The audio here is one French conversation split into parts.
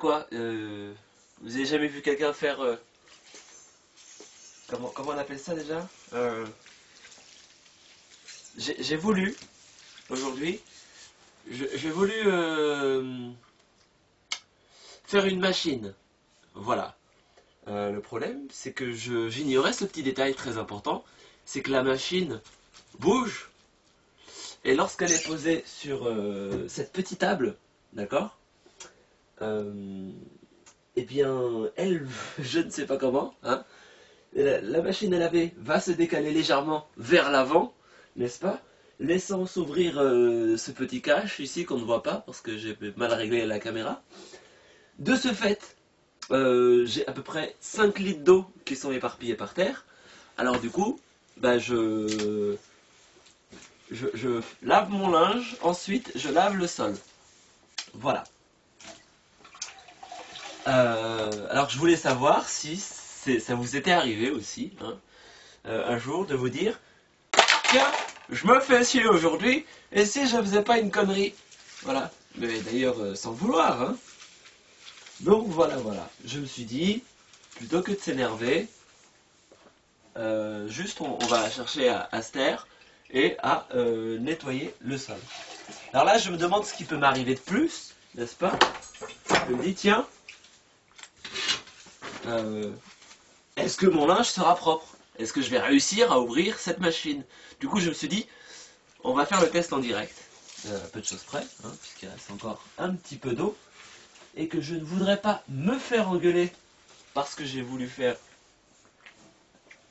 Quoi vous avez jamais vu quelqu'un faire... comment on appelle ça déjà J'ai voulu, aujourd'hui, j'ai voulu faire une machine. Voilà. Le problème, c'est que j'ignorais ce petit détail très important, c'est que la machine bouge, et lorsqu'elle est posée sur cette petite table, d'accord euh, Eh bien, elle, je ne sais pas comment, hein, la machine à laver va se décaler légèrement vers l'avant, n'est-ce pas? Laissant s'ouvrir ce petit cache ici qu'on ne voit pas parce que j'ai mal réglé la caméra. De ce fait, j'ai à peu près 5 litres d'eau qui sont éparpillés par terre. Alors du coup, bah, je lave mon linge, ensuite je lave le sol. Voilà. Alors je voulais savoir si ça vous était arrivé aussi, hein, un jour, de vous dire, tiens, je me fais chier aujourd'hui, et si je faisais pas une connerie? Voilà. Mais d'ailleurs, sans le vouloir, hein. Donc voilà, voilà. Je me suis dit, plutôt que de s'énerver, juste on va chercher à se taire et à nettoyer le sol. Alors là, je me demande ce qui peut m'arriver de plus, n'est-ce pas? Je me dis, tiens, est-ce que mon linge sera propre? Est-ce que je vais réussir à ouvrir cette machine? Du coup, je me suis dit, on va faire le test en direct. Peu de choses près, hein, puisqu'il reste encore un petit peu d'eau. Et que je ne voudrais pas me faire engueuler parce que j'ai voulu faire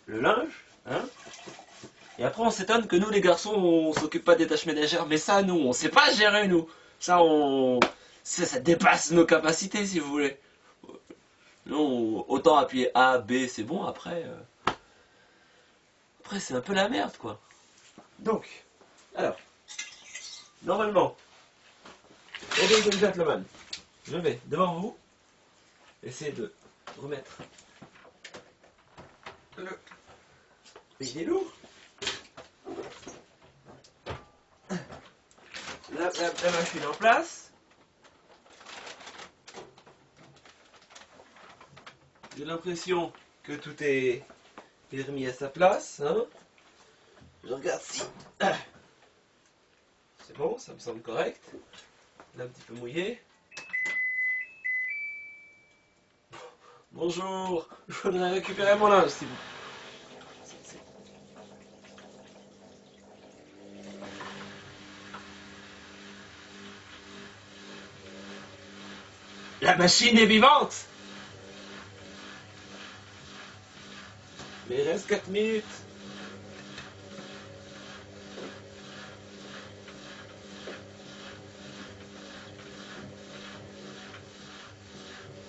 le linge. Hein. Et après, on s'étonne que nous, les garçons, on s'occupe pas des tâches ménagères. Mais ça, nous, on sait pas gérer, nous. Ça, ça dépasse nos capacités, si vous voulez. Nous, autant appuyer A, B, c'est bon. Après, c'est un peu la merde, quoi. Donc, alors, normalement, ladies and gentlemen, je vais devant vous essayer de remettre le... Il est lourd. La machine en place. J'ai l'impression que tout est remis à sa place. Hein. Je regarde si... C'est bon, ça me semble correct. Là, un petit peu mouillé. Bonjour, je voudrais récupérer mon linge, s'il vous plaît. La machine est vivante! Mais il reste 4 minutes.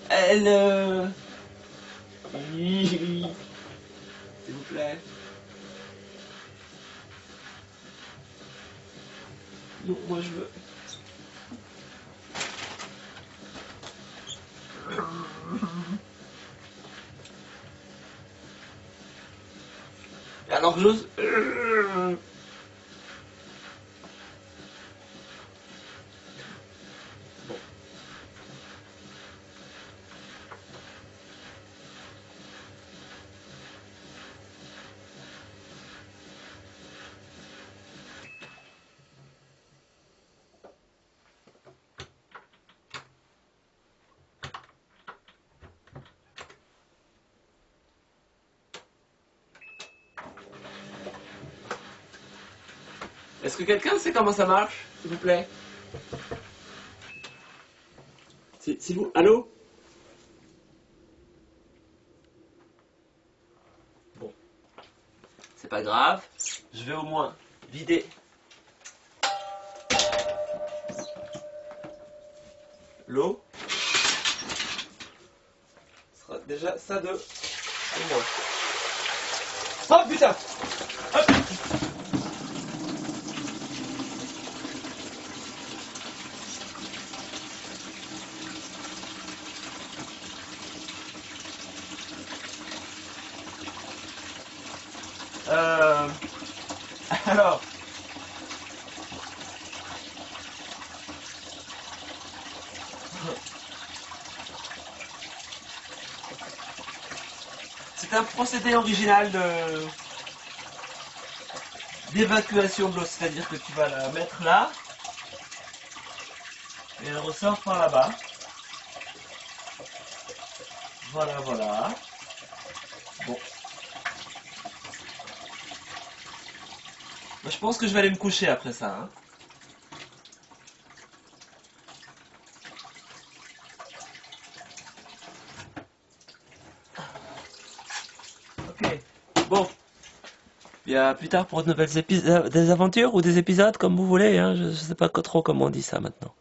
Elle... S'il vous plaît. Non, moi je veux... Alors j'ose... Bon. Est-ce que quelqu'un sait comment ça marche, s'il vous plaît? Si vous... Allô? Bon. C'est pas grave. Je vais au moins vider l'eau. Ce sera déjà ça de moins. Oh putain! Hop! Alors, C'est un procédé original d'évacuation de l'eau, c'est-à-dire que tu vas la mettre là et elle ressort par là-bas. Voilà, voilà. Bon. Moi, je pense que je vais aller me coucher après ça, hein. Ok. Bon. Et à plus tard pour de nouvelles des aventures ou des épisodes comme vous voulez, hein. Je sais pas trop comment on dit ça maintenant.